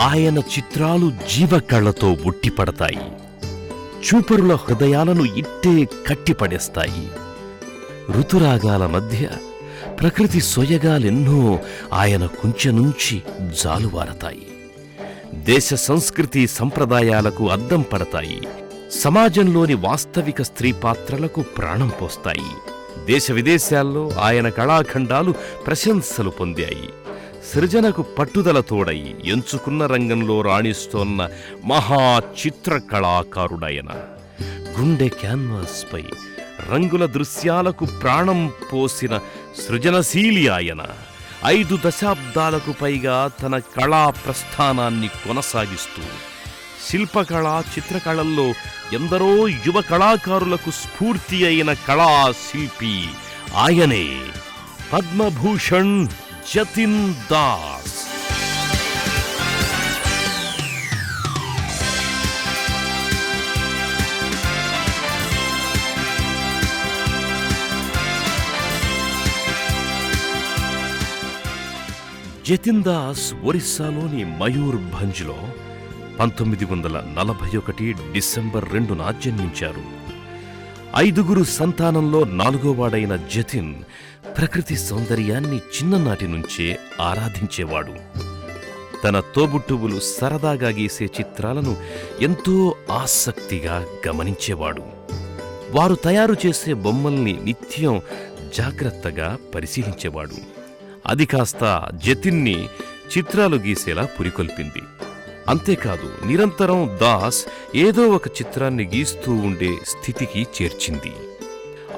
ఆయన చిత్రాలు జీవకళ్లతో ఉట్టిపడతాయి. చూపరుల హృదయాలను ఇట్టే కట్టిపడేస్తాయి. ఋతురాగాల మధ్య ప్రకృతి సొయగాలెన్నో ఆయన కుంచె నుంచి జాలువారతాయి. దేశ సంస్కృతి సంప్రదాయాలకు అద్దం పడతాయి. సమాజంలోని వాస్తవిక స్త్రీ పాత్రలకు ప్రాణం పోస్తాయి. దేశ విదేశాల్లో ఆయన కళాఖండాలు ప్రశంసలు పొందాయి. సృజనకు పట్టుదల తోడై ఎంచుకున్న రంగంలో రాణిస్తోన్న మహా చిత్రకళాకారుడాయన. గుండె క్యాన్వాస్పై రంగుల దృశ్యాలకు ప్రాణం పోసిన సృజనశీలి ఆయన. 5 దశాబ్దాలకు పైగా తన కళా ప్రస్థానాన్ని కొనసాగిస్తూ శిల్పకళ, చిత్రకళల్లో ఎందరో యువ కళాకారులకు స్ఫూర్తి అయిన కళాశిల్పి ఆయనే పద్మభూషణ్ జతిన్ దాస్. జతిన్ దాస్ ఒరిస్సాలోని మయూర్భంజ్లో 1941 డిసెంబర్ 2న జన్మించారు. 5గురు సంతానంలో 4గోవాడైన జతిన్ ప్రకృతి సౌందర్యాన్ని చిన్ననాటి నుంచే ఆరాధించేవాడు. తన తోబుట్టువులు సరదాగా గీసే చిత్రాలను ఎంతో ఆసక్తిగా గమనించేవాడు. వారు తయారు చేసే బొమ్మల్ని నిత్యం జాగ్రత్తగా పరిశీలించేవాడు. అది కాస్త జతిన్ని చిత్రాలు గీసేలా పురికొల్పింది. అంతేకాదు, నిరంతరం దాస్ ఏదో ఒక చిత్రాన్ని గీస్తూ ఉండే స్థితికి చేర్చింది.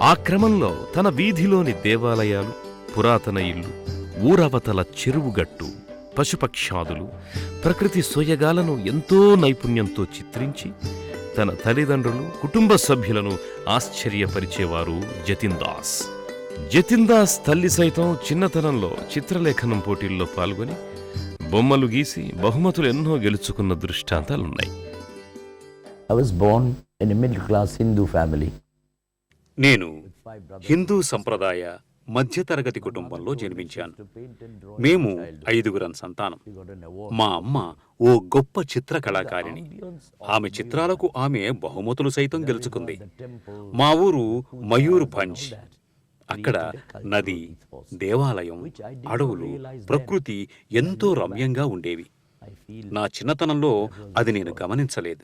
ఆ క్రమంలో తన వీధిలోని దేవాలయాలు, పురాతన ఇల్లు, ఊరవతల చెరువుగట్టు, పశుపక్షాదులు, ప్రకృతి సోయగాలను ఎంతో నైపుణ్యంతో చిత్రించి తన తల్లిదండ్రులు, కుటుంబ సభ్యులను ఆశ్చర్యపరిచేవారు జతిన్ దాస్. జతిన్ దాస్ తల్లి సైతం చిన్నతనంలో చిత్రలేఖనం పోటీల్లో పాల్గొని బొమ్మలు గీసి బహుమతులు ఎన్నో గెలుచుకున్న దృష్టాంతాలున్నాయి. I was born in a middle class Hindu family. నేను హిందూ సంప్రదాయ మధ్యతరగతి కుటుంబంలో జన్మించాను. మేము 5గురం సంతానం. మా అమ్మ ఓ గొప్ప చిత్రకళాకారిణి. ఆమె చిత్రాలకు ఆమె బహుమతులు సైతం గెలుచుకుంది. మా ఊరు మయూర్భంజ్. అక్కడ నది, దేవాలయం, అడవులు, ప్రకృతి ఎంతో రమ్యంగా ఉండేవి. నా చిన్నతనంలో అది నేను గమనించలేదు.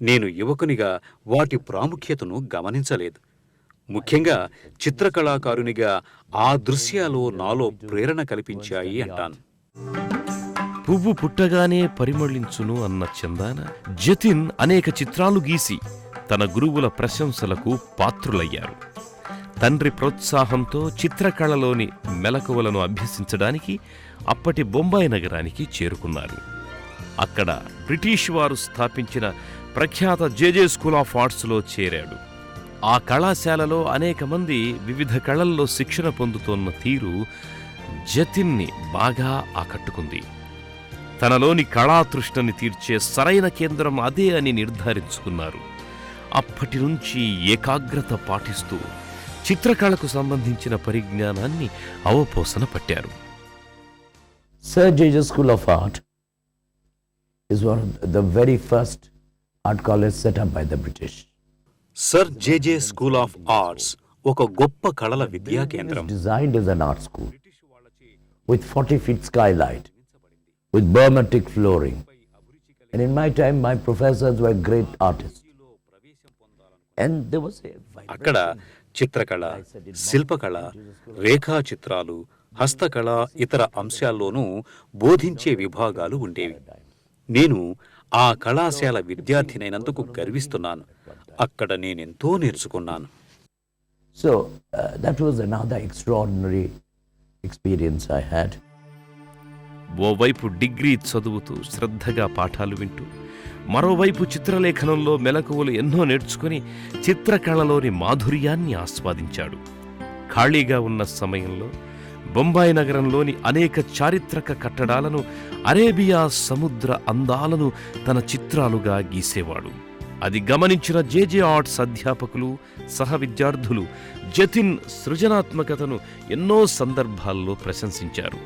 నేను యువకునిగా వాటి ప్రాముఖ్యతను గమనించలేదు. ముఖ్యంగా చిత్రకళాకారునిగా ఆ దృశ్యాలు నాలో ప్రేరణ కల్పించాయి అంటాను. పువ్వు పుట్టగానే పరిమళించును అన్న చందాన జతిన్ అనేక చిత్రాలు గీసి తన గురువుల ప్రశంసలకు పాత్రులయ్యారు. తండ్రి ప్రోత్సాహంతో చిత్రకళలోని మెలకువలను అభ్యసించడానికి అప్పటి బొంబాయి నగరానికి చేరుకున్నారు. అక్కడ బ్రిటిష్ వారు స్థాపించిన ప్రఖ్యాత జేజే స్కూల్ ఆఫ్ ఆర్ట్స్లో చేరాడు. ఆ కళాశాలలో అనేక మంది వివిధ కళల్లో శిక్షణ పొందుతోన్న తీరు జతిన్ని బాగా ఆకట్టుకుంది. తనలోని కళాతృష్ణని తీర్చే సరైన కేంద్రం అదే అని నిర్ధారించుకున్నారు. అప్పటి నుంచి ఏకాగ్రత పాటిస్తూ చిత్రకళకు సంబంధించిన పరిజ్ఞానాన్ని అవపోసన పట్టారు. Sir J.J. School of Art is one of the very first art college set up by the British. Sir JJ school of arts ఒక గొప్ప కళల విద్యా కేంద్రం. Designed as an art school with 40 feet skylight, with Burmatic flooring. And in my time, my professors were great artists. And there was a అక్కడ చిత్రకళ, శిల్పకళ, రేఖా చిత్రాలు, హస్తకళ, ఇతర అంశాల్లోనూ బోధించే విభాగాలు ఉండేవి. నేను ఆ కళాశాల విద్యార్థినైనందుకు గర్విస్తున్నాను. అక్కడ నేనెంతో నేర్చుకున్నాను. So that was another extraordinary experience I had. ఓవైపు డిగ్రీ చదువుతూ శ్రద్ధగా పాఠాలు వింటూ, మరోవైపు చిత్రలేఖనంలో మెలకువలు ఎన్నో నేర్చుకుని చిత్రకళలోని మాధుర్యాన్ని ఆస్వాదించాడు. ఖాళీగా ఉన్న సమయంలో బొంబాయి నగరంలోని అనేక చారిత్రక కట్టడాలను, అరేబియా సముద్ర అందాలను తన చిత్రాలుగా గీసేవాడు. అది గమనించిన జేజే ఆర్ట్స్ అధ్యాపకులు, సహ విద్యార్థులు జతిన్ సృజనాత్మకతను ఎన్నో సందర్భాల్లో ప్రశంసించారు.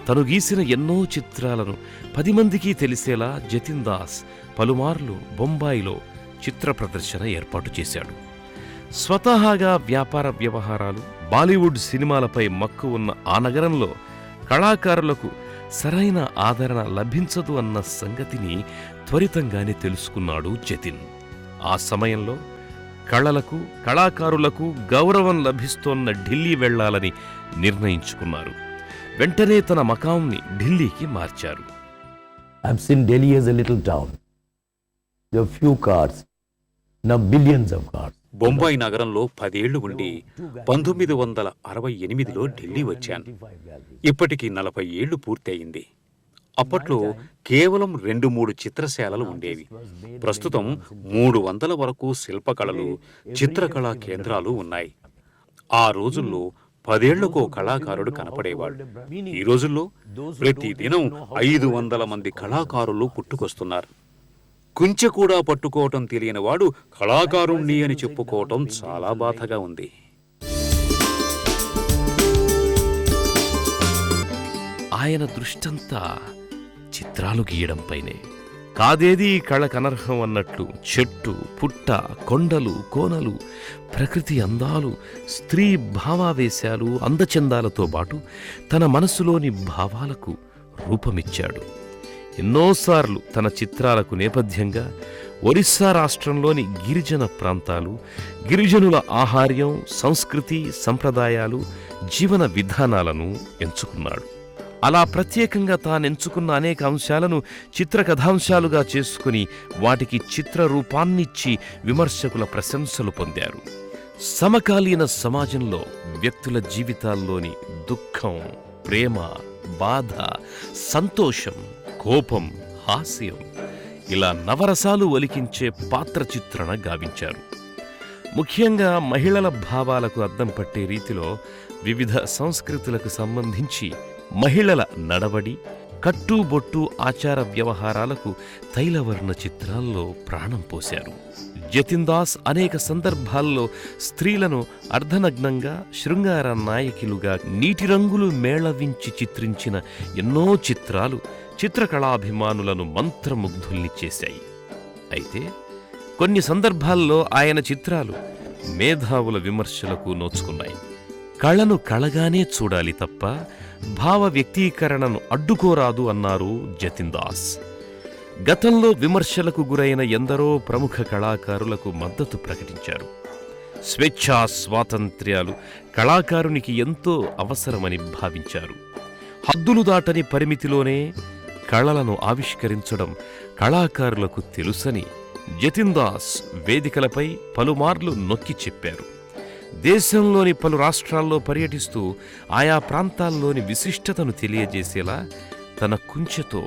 తను గీసిన ఎన్నో చిత్రాలను 10 మందికి తెలిసేలా జతిన్ దాస్ పలుమార్లు బొంబాయిలో చిత్ర ప్రదర్శన ఏర్పాటు చేశాడు. స్వతహాగా వ్యాపార వ్యవహారాలు, బాలీవుడ్ సినిమాలపై మక్కువ ఉన్న ఆ నగరంలో కళాకారులకు సరైన ఆదరణ లభించదు అన్న సంగతిని త్వరితంగానే తెలుసుకున్నాడు జతిన్. ఆ సమయంలో కళలకు, కళాకారులకు గౌరవం లభిస్తోన్న ఢిల్లీ వెళ్లాలని నిర్ణయించుకున్నారు. వెంటనే తన మకాంని ఢిల్లీకి మార్చారు. I've seen Delhi as a little town. There are few cars, now billions of cars. Bombay నగరంలో 10 ఏళ్లు ఉండి 1968లో ఢిల్లీ వచ్చాను. ఇప్పటికి 40 ఏళ్లు పూర్తయింది. అప్పట్లో కేవలం 2-3 చిత్రశాలలు ఉండేవి. ప్రస్తుతం 300 వరకు శిల్పకళలు, చిత్రకళా కేంద్రాలు ఉన్నాయి. ఆ రోజుల్లో 10 ఏళ్లకో కళాకారుడు కనపడేవాడు. ఈ రోజుల్లో ప్రతిదినం 500 మంది కళాకారులు పుట్టుకొస్తున్నారు. కుంచె కూడా పట్టుకోవటం తెలియని వాడు కళాకారుణ్ణి అని చెప్పుకోవటం చాలా బాధగా ఉంది. ఆయన దృష్టంతా చిత్రాలు గీయడంపైనే. కాదేదీ కళకనర్హం అన్నట్లు చెట్టు, పుట్ట, కొండలు, కోనలు, ప్రకృతి అందాలు, స్త్రీ భావావేశాలు, అందచందాలతో పాటు తన మనసులోని భావాలకు రూపమిచ్చాడు. ఎన్నోసార్లు తన చిత్రాలకు నేపథ్యంగా ఒరిస్సా రాష్ట్రంలోని గిరిజన ప్రాంతాలు, గిరిజనుల ఆహార్యం, సంస్కృతి, సంప్రదాయాలు, జీవన విధానాలను ఎంచుకున్నాడు. అలా ప్రత్యేకంగా తానెంచుకున్న అనేక అంశాలను చిత్రకథాంశాలుగా చేసుకుని వాటికి చిత్రరూపాన్నిచ్చి విమర్శకుల ప్రశంసలు పొందారు. సమకాలీన సమాజంలో వ్యక్తుల జీవితాల్లోని దుఃఖం, ప్రేమ, బాధ, సంతోషం, కోపం, హాస్యం ఇలా నవరసాలు ఒలికించే పాత్ర చిత్రణ గావించారు. ముఖ్యంగా మహిళల భావాలకు అద్దం పట్టే రీతిలో వివిధ సంస్కృతులకు సంబంధించి మహిళల నడవడి, కట్టుబొట్టు, ఆచార వ్యవహారాలకు తైలవర్ణ చిత్రాల్లో ప్రాణం పోశారు. జతిన్ దాస్ అనేక సందర్భాల్లో స్త్రీలను అర్ధనగ్నంగా, శృంగార నాయకిలుగా నీటి రంగులు మేళవించి చిత్రించిన ఎన్నో చిత్రాలు చిత్రకళాభిమానులను మంత్రముగ్ధుల్ని చేశాయి. అయితే కొన్ని సందర్భాల్లో ఆయన చిత్రాలు మేధావుల విమర్శలకు నోచుకున్నాయి. కళను కళగానే చూడాలి తప్ప భావ వ్యక్తీకరణను అడ్డుకోరాదు అన్నారు జతిన్ దాస్. గతంలో విమర్శలకు గురైన ఎందరో ప్రముఖ కళాకారులకు మద్దతు ప్రకటించారు. స్వేచ్ఛా స్వాతంత్ర్యాలు కళాకారునికి ఎంతో అవసరమని భావించారు. హద్దులు దాటని పరిమితిలోనే కళలను ఆవిష్కరించడం కళాకారులకు తెలుసని జతిన్ దాస్ వేదికలపై పలుమార్లు నొక్కి చెప్పారు. దేశంలోని పలు రాష్ట్రాల్లో పర్యటిస్తూ ఆయా ప్రాంతాల్లోని విశిష్టతను తెలియజేసేలా తన కుంచెతో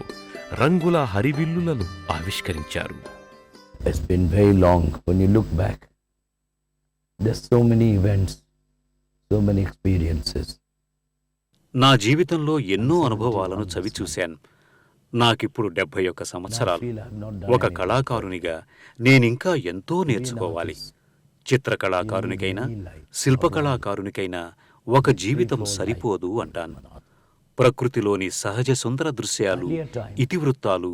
రంగుల హరివిల్లులను ఆవిష్కరించారు. It's been very long. When you look back, there's so many events, so many experiences. నా జీవితంలో ఎన్నో అనుభవాలను చవిచూశాను. నాకిప్పుడు 71 సంవత్సరాలు. ఒక కళాకారునిగా నేనింకా ఎంతో నేర్చుకోవాలి. చిత్రకళాకారునికైనా, శిల్పకళాకారునికైనా ఒక జీవితం సరిపోదు అంటాను. ప్రకృతిలోని సహజ సుందర దృశ్యాలు, ఇతివృత్తాలు,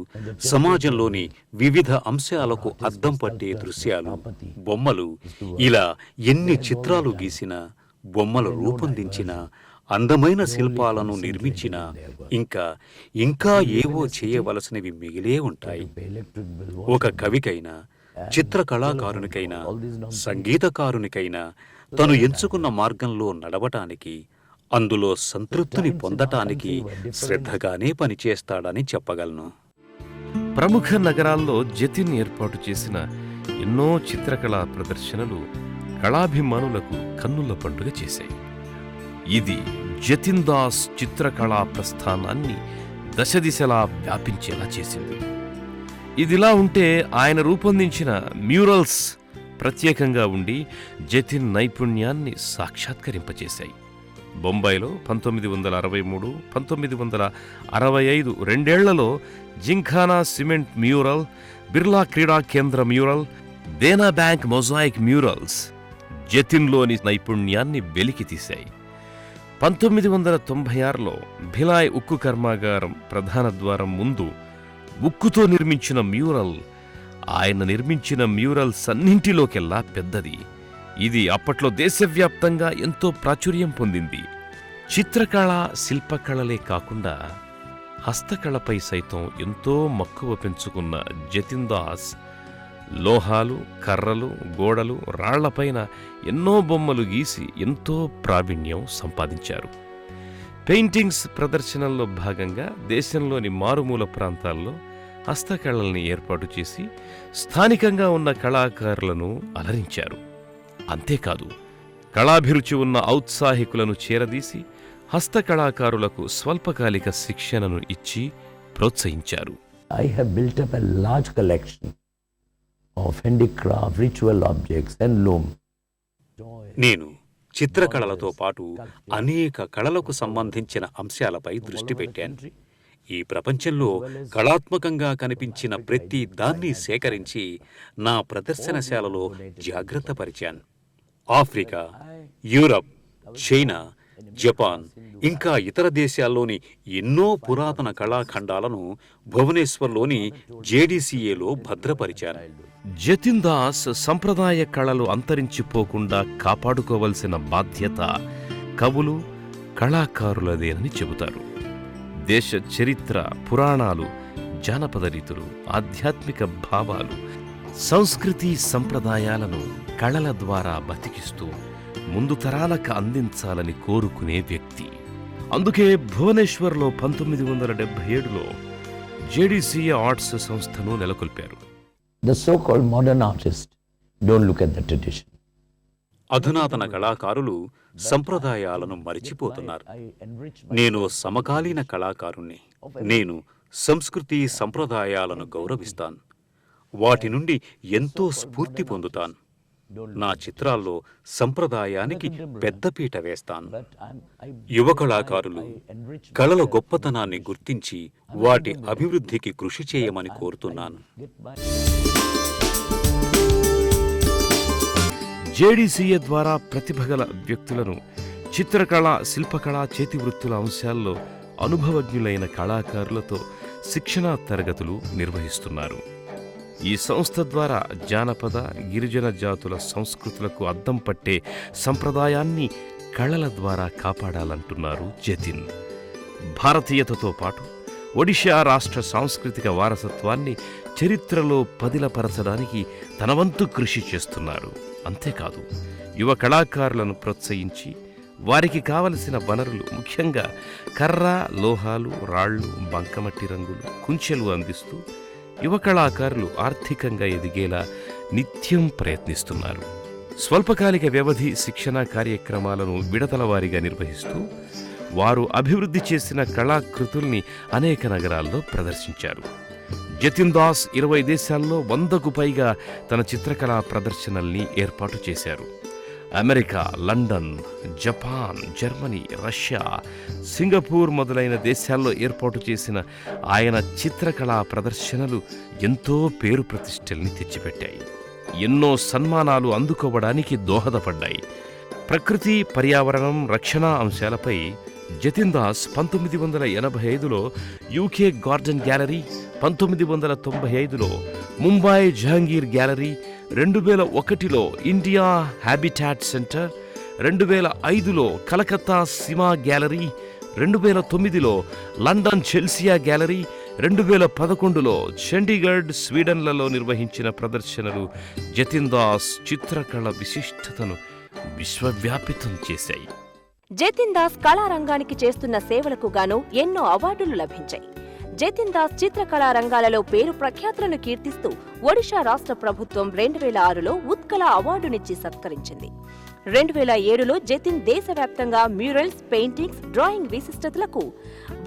సమాజంలోని వివిధ అంశాలకు అద్దం పట్టే దృశ్యాలు, బొమ్మలు, ఇలా ఎన్ని చిత్రాలు గీసినా, బొమ్మలు రూపొందించినా, అందమైన శిల్పాలను నిర్మించినా ఇంకా ఏవో చేయవలసినవి మిగిలే ఉంటాయి. ఒక కవికైనా, చిత్రకళాకారునికైనా, సంగీతకారునికైనా తను ఎంచుకున్న మార్గంలో నడవటానికి, అందులో సంతృప్తిని పొందటానికి శ్రద్ధగానే పనిచేస్తాడని చెప్పగలను. ప్రముఖ నగరాల్లో జతిన్ ఏర్పాటు చేసిన ఎన్నో చిత్రకళా ప్రదర్శనలు కళాభిమానులకు కన్నుల పండుగ చేశాయి. ఇది జతిన్ దాస్ చిత్రకళా ప్రస్థానాన్ని దశదిశలా వ్యాపించేలా చేసింది. ఇదిలా ఉంటే ఆయన రూపొందించిన మ్యూరల్స్ ప్రత్యేకంగా ఉండి జతిన్ నైపుణ్యాన్ని సాక్షాత్కరింపచేశాయి. బొంబాయిలో 1963, 1965 రెండేళ్లలో జింఖానా సిమెంట్ మ్యూరల్, బిర్లా క్రీడా కేంద్ర mural, Dena bank mosaic murals జతిన్లోని నైపుణ్యాన్ని వెలికితీశాయి. 1996లో భిలాయ్ ఉక్కు కర్మాగారం ప్రధాన ద్వారం ముందు ఉక్కుతో నిర్మించిన మ్యూరల్ ఆయన నిర్మించిన మ్యూరల్స్ అన్నింటిలోకెల్లా పెద్దది. ఇది అప్పట్లో దేశవ్యాప్తంగా ఎంతో ప్రాచుర్యం పొందింది. చిత్రకళ, శిల్పకళలే కాకుండా హస్తకళపై సైతం ఎంతో మక్కువ పెంచుకున్న జతిన్ దాస్ లోహాలు, కర్రలు, గోడలు, రాళ్లపైన ఎన్నో బొమ్మలు గీసి ఎంతో ప్రావీణ్యం సంపాదించారు. పెయింటింగ్స్ ప్రదర్శనల్లో భాగంగా దేశంలోని మారుమూల ప్రాంతాల్లో హస్తకళల్ని ఏర్పాటు చేసి స్థానికంగా ఉన్న కళాకారులను అలరించారు. అంతేకాదు, కళాభిరుచి ఉన్న ఔత్సాహికులను చేరదీసి హస్తకళాకారులకు స్వల్పకాలిక శిక్షణను ఇచ్చి ప్రోత్సహించారు. I have built up a large collection of handicraft, ritual objects and loom. నేను చిత్రకళలతో పాటు అనేక కళలకు సంబంధించిన అంశాలపై దృష్టి పెట్టాను. ఈ ప్రపంచంలో కళాత్మకంగా కనిపించిన ప్రతి దాన్ని సేకరించి నా ప్రదర్శనశాలలో జాగ్రత్తపరిచాను. ఆఫ్రికా, యూరప్, చైనా, జపాన్ ఇంకా ఇతర దేశాల్లోని ఎన్నో పురాతన కళాఖండాలను భువనేశ్వర్లోని జేడీసీఏలో భద్రపరిచాను. జతిన్ దాస్ సంప్రదాయ కళలు అంతరించిపోకుండా కాపాడుకోవలసిన బాధ్యత కవులు, కళాకారులదేనని చెబుతారు. దేశ చరిత్ర, పురాణాలు, జానపద రీతులు, ఆధ్యాత్మిక భావాలు, సంస్కృతి సంప్రదాయాలను కళల ద్వారా బతికిస్తూ ముందు తరాలకు అందించాలని కోరుకునే వ్యక్తి. అందుకే భువనేశ్వర్లో 1977లో జేడీసీఏ ఆర్ట్స్ సంస్థను నెలకొల్పారు. The so-called modern artists don't look at the tradition. అధునాతన కళాకారులు సంప్రదాయాలను మరిచిపోతున్నారు. నేను సమకాలీన కళాకారుణ్ణి. నేను సంస్కృతి సంప్రదాయాలను గౌరవిస్తాను. వాటి నుండి ఎంతో స్ఫూర్తి పొందుతాను. నా చిత్రాల్లో సంప్రదాయానికి పెద్దపీట వేస్తాను. యువ కళాకారులు కళల గొప్పతనాన్ని గుర్తించి వాటి అభివృద్ధికి కృషి చేయమని కోరుతున్నాను. జేడీసీఏ ద్వారా ప్రతిభగల వ్యక్తులను చిత్రకళ, శిల్పకళ, చేతివృత్తుల అంశాల్లో అనుభవజ్ఞులైన కళాకారులతో శిక్షణా తరగతులు నిర్వహిస్తున్నారు. ఈ సంస్థ ద్వారా జానపద, గిరిజన జాతుల సంస్కృతులకు అద్దం పట్టే సంప్రదాయాన్ని కళల ద్వారా కాపాడాలంటున్నారు జతిన్. భారతీయతతో పాటు ఒడిషా రాష్ట్ర సాంస్కృతిక వారసత్వాన్ని చరిత్రలో పదిలపరచడానికి తన వంతు కృషి చేస్తున్నారు. అంతేకాదు, యువ కళాకారులను ప్రోత్సహించి వారికి కావలసిన వనరులు, ముఖ్యంగా కర్ర, లోహాలు, రాళ్లు, బంకమట్టి రంగులు, కుంచెలు అందిస్తూ యువ కళాకారులు ఆర్థికంగా ఎదిగేలా నిత్యం ప్రయత్నిస్తున్నారు. స్వల్పకాలిక వ్యవధి శిక్షణా కార్యక్రమాలను విడతల వారీగా నిర్వహిస్తూ వారు అభివృద్ధి చేసిన కళాకృతుల్ని అనేక నగరాల్లో ప్రదర్శించారు. జతిన్ దాస్ 20 దేశాల్లో 100కు పైగా తన చిత్రకళా ప్రదర్శనల్ని ఏర్పాటు చేశారు. America, London, Japan, Germany, Russia, Singapore మొదలైన దేశాల్లో ఏర్పాటు చేసిన ఆయన చిత్రకళా ప్రదర్శనలు ఎంతో పేరు ప్రతిష్టల్ని తెచ్చిపెట్టాయి. ఎన్నో సన్మానాలు అందుకోవడానికి దోహదపడ్డాయి. ప్రకృతి, పర్యావరణం, రక్షణ అంశాలపై జతిన్ దాస్ 1985లో యూకే గార్డెన్ గ్యాలరీ, 1995లో ముంబై జహాంగీర్ గ్యాలరీ, 2001లో ఇండియా హ్యాబిటాట్ సెంటర్, 2005లో కలకత్తా సిమా గ్యాలరీ, 2009లో లండన్ చెల్సియా గ్యాలరీ, 2011లో చండీగఢ్, స్వీడన్లలో నిర్వహించిన ప్రదర్శనలు జతిన్ దాస్ చిత్రకళ విశిష్టతను విశ్వవ్యాపితం చేశాయి. జతిన్ దాస్ కళారంగానికి చేస్తున్న సేవలకు గాను ఎన్నో అవార్డులు లభించాయి. జతిన్ దాస్ చిత్రకళా రంగాలలో పేరు ప్రఖ్యాతులను కీర్తిస్తూ ఒడిషా రాష్ట్ర ప్రభుత్వం 2006లో ఉత్కళ అవార్డునిచ్చి సత్కరించింది. 2007లో జతిన్ దేశవ్యాప్తంగా మ్యూరల్స్, పెయింటింగ్స్, డ్రాయింగ్ విశిష్టతలకు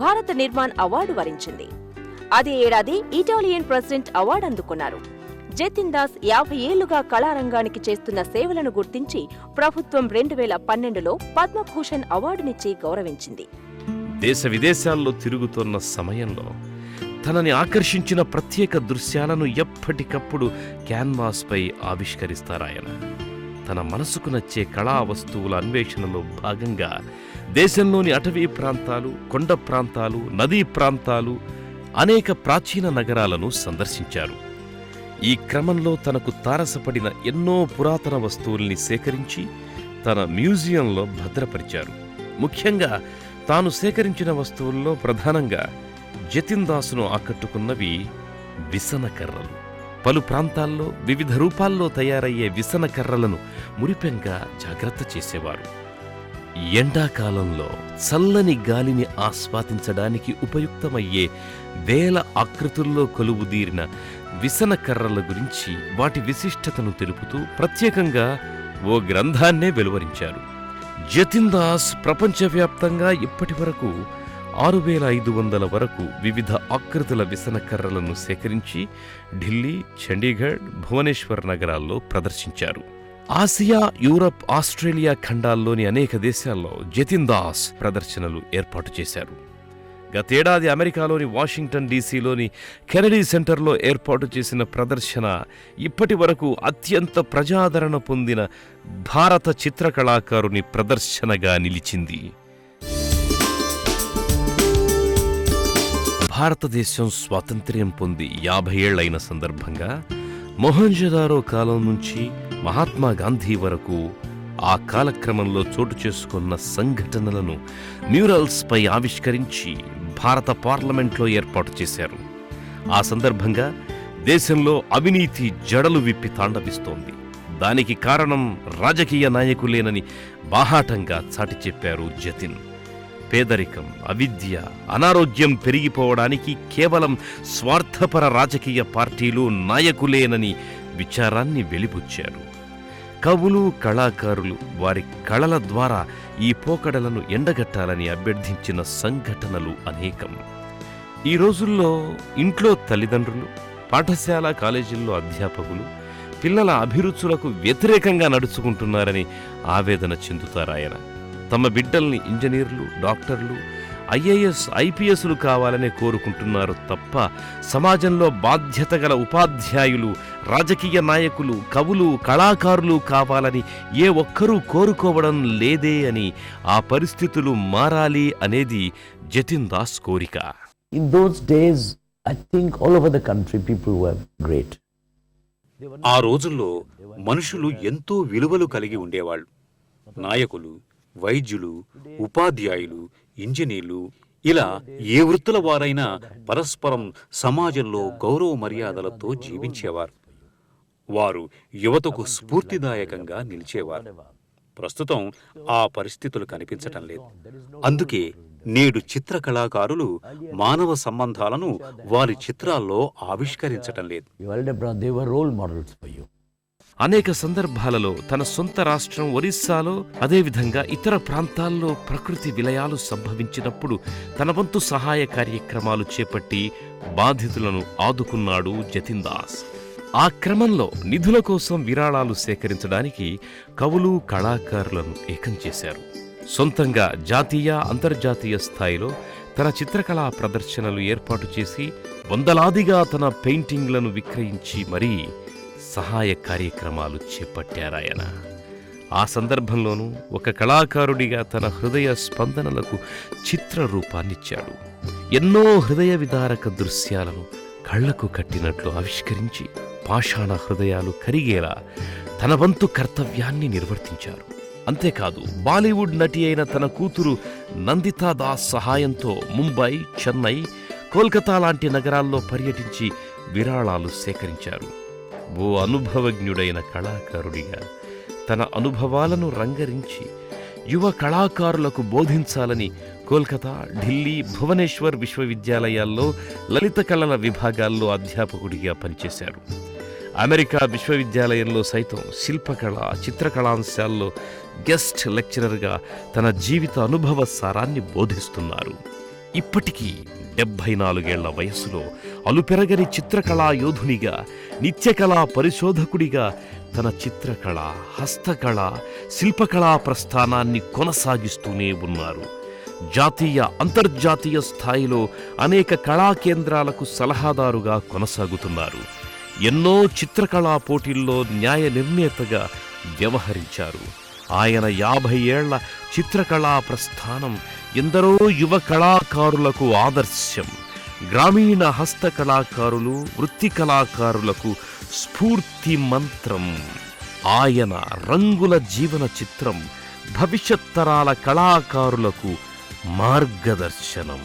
భారత నిర్మాణ్ అవార్డు వరించింది. అదే ఏడాది ఇటాలియన్ ప్రెసిడెంట్ అవార్డు అందుకున్నారు. జతిన్ దాస్ 50 ఏళ్లుగా కళారంగానికి చేస్తున్న సేవలను గుర్తించి ప్రభుత్వం 2012లో పద్మభూషణ్ అవార్డునిచ్చి గౌరవించింది. దేశ విదేశాల్లో తిరుగుతున్న సమయంలో తనని ఆకర్షించిన ప్రత్యేక దృశ్యాలను ఎప్పటికప్పుడు క్యాన్వాస్పై ఆవిష్కరిస్తారాయన. తన మనసుకు నచ్చే కళా వస్తువుల అన్వేషణలో భాగంగా దేశంలోని అటవీ ప్రాంతాలు, కొండ ప్రాంతాలు, నదీ ప్రాంతాలు, అనేక ప్రాచీన నగరాలను సందర్శించారు. ఈ క్రమంలో తనకు తారసపడిన ఎన్నో పురాతన వస్తువుల్ని సేకరించి తన మ్యూజియంలో భద్రపరిచారు. ముఖ్యంగా తాను సేకరించిన వస్తువుల్లో ప్రధానంగా జతిన్ దాసును ఆకట్టుకున్నవి విసనకర్రలు. పలు ప్రాంతాల్లో వివిధ రూపాల్లో తయారయ్యే విసనకర్రలను మురిపెంగా జాగ్రత్త చేసేవారు. ఎండాకాలంలో చల్లని గాలిని ఆస్వాదించడానికి ఉపయుక్తమయ్యే వేల ఆకృతుల్లో కొలువుదీరిన విసనకర్రల గురించి, వాటి విశిష్టతను తెలుపుతూ ప్రత్యేకంగా ఓ గ్రంథాన్నే వెలువరించారు. జతిన్ దాస్ ప్రపంచవ్యాప్తంగా ఇప్పటివరకు 6500 వరకు వివిధ ఆకృతుల విసనకర్రలను సేకరించి ఢిల్లీ, చండీగఢ్, భువనేశ్వర్ నగరాల్లో ప్రదర్శించారు. ఆసియా, యూరప్, ఆస్ట్రేలియా ఖండాల్లోని అనేక దేశాల్లో జతిన్ దాస్ ప్రదర్శనలు ఏర్పాటు చేశారు. గతేడాది అమెరికాలోని వాషింగ్టన్ డీసీలోని కెనడీ సెంటర్లో ఏర్పాటు చేసిన ప్రదర్శన ఇప్పటి వరకు అత్యంత ప్రజాదరణ పొందిన భారత చిత్రకళాకారుని ప్రదర్శనగా నిలిచింది. భారతదేశం స్వాతంత్ర్యం పొంది 50 ఏళ్లైన సందర్భంగా మొహంజదారో కాలం నుంచి మహాత్మా గాంధీ వరకు ఆ కాలక్రమంలో చోటు చేసుకున్న సంఘటనలను మ్యూరల్స్పై ఆవిష్కరించి భారత పార్లమెంట్లో ఏర్పాటు చేశారు. ఆ సందర్భంగా దేశంలో అవినీతి జడలు విప్పి తాండవిస్తోంది. దానికి కారణం రాజకీయ నాయకులేనని బాహాటంగా చాటి చెప్పారు జతిన్. పేదరికం, అవిద్య, అనారోగ్యం పెరిగిపోవడానికి కేవలం స్వార్థపర రాజకీయ పార్టీలు, నాయకులేనని విచారాన్ని వెలిబుచ్చారు. కవులు, కళాకారులు వారి కళల ద్వారా ఈ పోకడలను ఎండగట్టాలని అభ్యర్థించిన సంఘటనలు అనేకం. ఈ రోజుల్లో ఇంట్లో తల్లిదండ్రులు, పాఠశాల, కాలేజీల్లో అధ్యాపకులు పిల్లల అభిరుచులకు వ్యతిరేకంగా నడుచుకుంటున్నారని ఆవేదన చెందుతారాయన. తమ బిడ్డల్ని ఇంజనీర్లు, డాక్టర్లు, ఐఏఎస్, ఐపీఎస్లు కావాలనే కోరుకుంటున్నారు తప్ప సమాజంలో బాధ్యత గల ఉపాధ్యాయులు, రాజకీయ నాయకులు, కవులు, కళాకారులు కావాలని ఏ ఒక్కరూ కోరుకోవడం లేదే అని, ఆ పరిస్థితులు మారాలి అనేది జతిన్ దాస్ కోరిక. In those days, I think all over the country people were great. ఆ రోజుల్లో మనుషులు ఎంతో విలువలు కలిగి ఉండేవాళ్ళు. నాయకులు, వైద్యులు, ఉపాధ్యాయులు, ఇంజనీర్లు, ఇలా ఏ వృత్తుల వారైనా పరస్పరం సమాజంలో గౌరవ మర్యాదలతో జీవించేవారు. వారు యువతకు స్ఫూర్తిదాయకంగా నిలిచేవారు. ప్రస్తుతం ఆ పరిస్థితులు కనిపించటం లేదు. అందుకే నేడు చిత్రకళాకారులు మానవ సంబంధాలను వారి చిత్రాల్లో ఆవిష్కరించటం లేదు. Your elder brother, they were role models for you. అనేక సందర్భాలలో తన సొంత రాష్ట్రం ఒరిస్సాలో, అదేవిధంగా ఇతర ప్రాంతాల్లో ప్రకృతి విలయాలు సంభవించినప్పుడు తన వంతు సహాయ కార్యక్రమాలు చేపట్టి బాధితులను ఆదుకున్నాడు జతిన్ దాస్. ఆ క్రమంలో నిధుల కోసం విరాళాలు సేకరించడానికి కవులు, కళాకారులను ఏకం చేశారు. సొంతంగా జాతీయ, అంతర్జాతీయ స్థాయిలో తన చిత్రకళా ప్రదర్శనలు ఏర్పాటు చేసి వందలాదిగా తన పెయింటింగ్లను విక్రయించి మరీ సహాయ కార్యక్రమాలు చేపట్టారాయన. ఆ సందర్భంలోనూ ఒక కళాకారుడిగా తన హృదయ స్పందనలకు చిత్ర రూపాన్నిచ్చాడు. ఎన్నో హృదయ విదారక దృశ్యాలను కళ్లకు కట్టినట్లు ఆవిష్కరించి పాషాణ హృదయాలు కరిగేలా తన వంతు కర్తవ్యాన్ని నిర్వర్తించారు. అంతేకాదు, బాలీవుడ్ నటి అయిన తన కూతురు నందితా దాస్ సహాయంతో ముంబై, చెన్నై, కోల్కతా లాంటి నగరాల్లో పర్యటించి విరాళాలు సేకరించారు. ఓ అనుభవజ్ఞుడైన కళాకారుడిగా తన అనుభవాలను రంగరించి యువ కళాకారులకు బోధించాలని కోల్కతా, ఢిల్లీ, భువనేశ్వర్ విశ్వవిద్యాలయాల్లో లలిత కళల విభాగాల్లో అధ్యాపకుడిగా పనిచేశారు. అమెరికా విశ్వవిద్యాలయంలో సైతం శిల్పకళ, చిత్రకళాంశాల్లో గెస్ట్ లెక్చరర్గా తన జీవిత అనుభవ సారాన్ని బోధిస్తున్నారు. ఇప్పటికీ 74 ఏళ్ల వయస్సులో అలుపెరగని చిత్రకళా యోధునిగా, నిత్యకళా పరిశోధకుడిగా తన చిత్రకళ, హస్తకళ, శిల్పకళా ప్రస్థానాన్ని కొనసాగిస్తూనే ఉన్నారు. జాతీయ, అంతర్జాతీయ స్థాయిలో అనేక కళా కేంద్రాలకు సలహాదారుగా కొనసాగుతున్నారు. ఎన్నో చిత్రకళా పోటీల్లో న్యాయ నిర్ణేతగా వ్యవహరించారు. ఆయన 50 ఏళ్ల చిత్రకళా ప్రస్థానం ఎందరో యువ కళాకారులకు ఆదర్శం. గ్రామీణ హస్త కళాకారులు, వృత్తి కళాకారులకు స్ఫూర్తి మంత్రం. ఆయన రంగుల జీవన చిత్రం భవిష్యత్ తరాల కళాకారులకు మార్గదర్శనం.